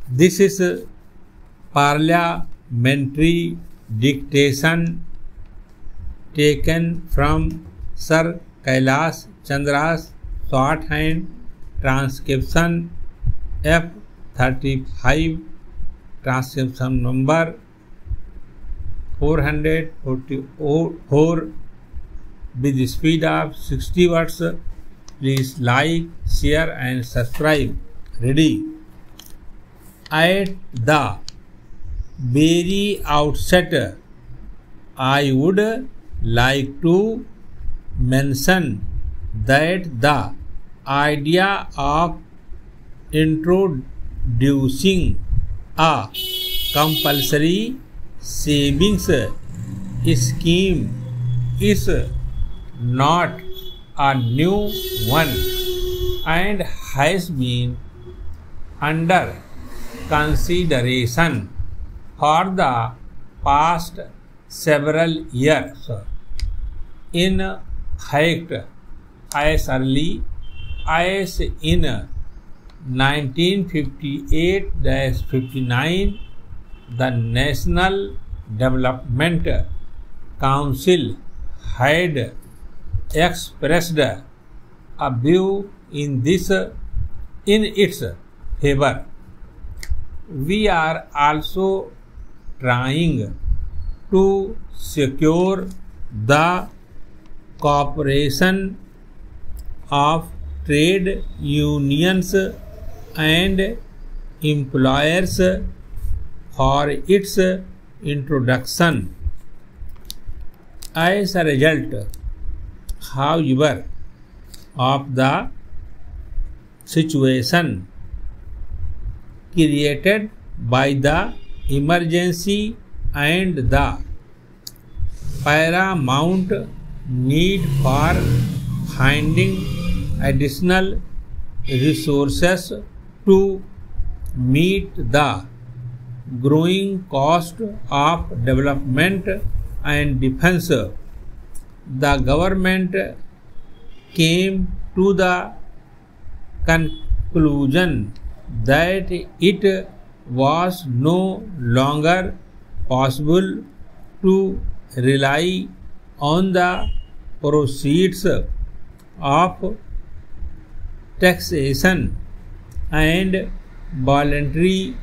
This is parliamentary dictation taken from Sir Kailash Chandra's shorthand transcription F35, transcription number 444 with the speed of 60 words. Please like, share and subscribe. Ready? At the very outset, I would like to mention that the idea of introducing a compulsory savings scheme is not a new one and has been under consideration for the past several years. In fact, as early as in 1958-59, the National Development Council had expressed a view in its favor. We are also trying to secure the cooperation of trade unions and employers for its introduction. As a result, however, of the situation created by the emergency and the paramount need for finding additional resources to meet the growing cost of development and defense, the government came to the conclusion that it was no longer possible to rely on the proceeds of taxation and voluntary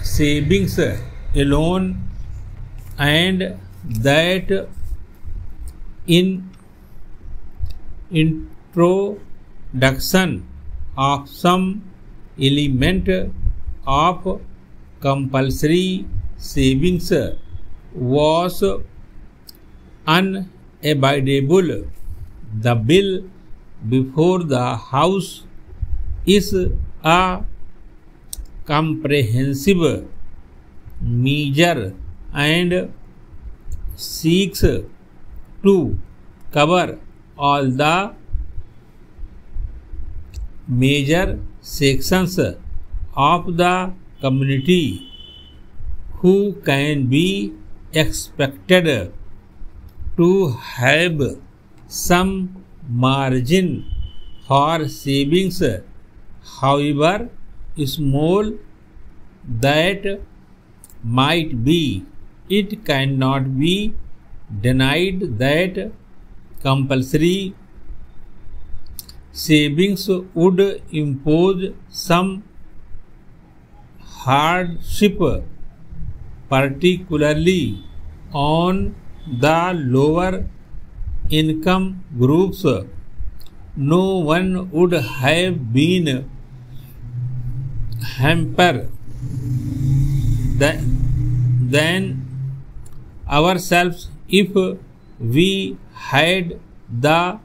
savings alone, and that in introduction of some element of compulsory savings was unavoidable. The bill before the House is a comprehensive measure and seeks to cover all the major sections of the community who can be expected to have some margin for savings, however small that might be. It cannot be denied that compulsory savings would impose some hardship, particularly on the lower income groups. No one would have been hampered than ourselves if we had the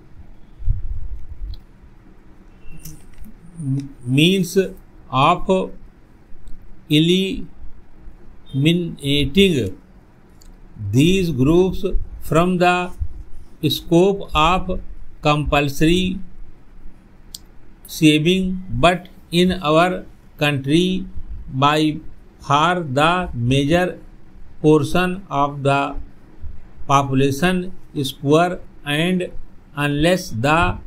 means of eliminating these groups from the scope of compulsory saving, but in our country by far the major portion of the population is poor, and unless the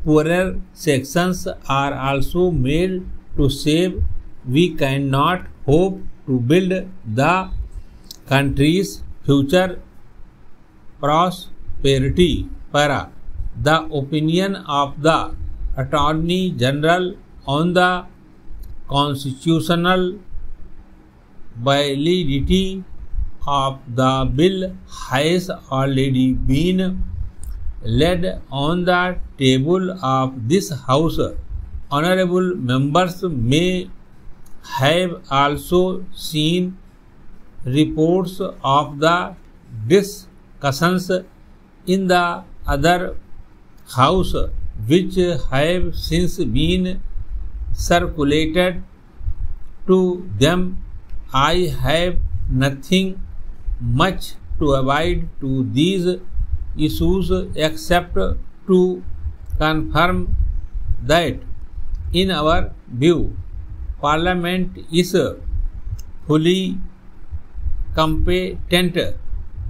poorer sections are also made to save, we cannot hope to build the country's future prosperity. Para. The opinion of the Attorney General on the constitutional validity of the bill has already been laid on the table of this House. Honorable members may have also seen reports of the discussions in the other House, which have since been circulated to them. I have nothing much to avoid to these issues except to confirm that, in our view, Parliament is fully competent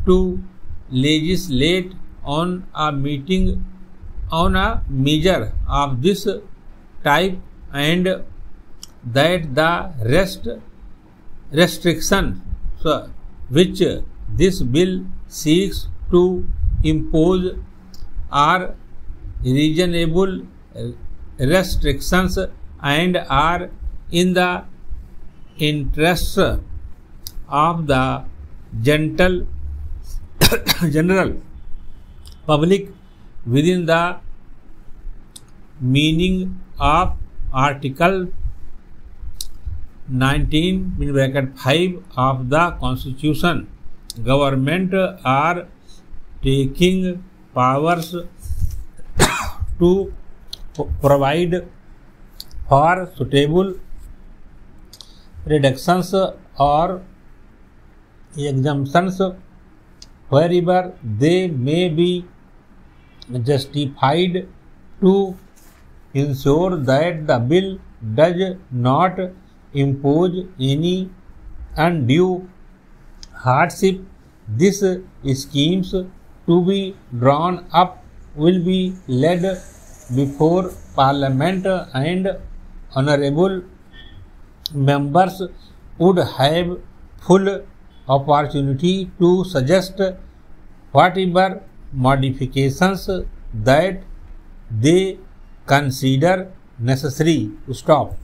to legislate on a measure of this type, and that the restrictions which this bill seeks to impose are reasonable restrictions and are in the interests of the general public within the meaning of Article 19(5) of the Constitution. Government are taking powers to provide for suitable reductions or exemptions wherever they may be justified, to ensure that the bill does not impose any undue hardship. These schemes to be drawn up will be laid before Parliament, and honorable members would have full opportunity to suggest whatever modifications that they consider necessary. Stop.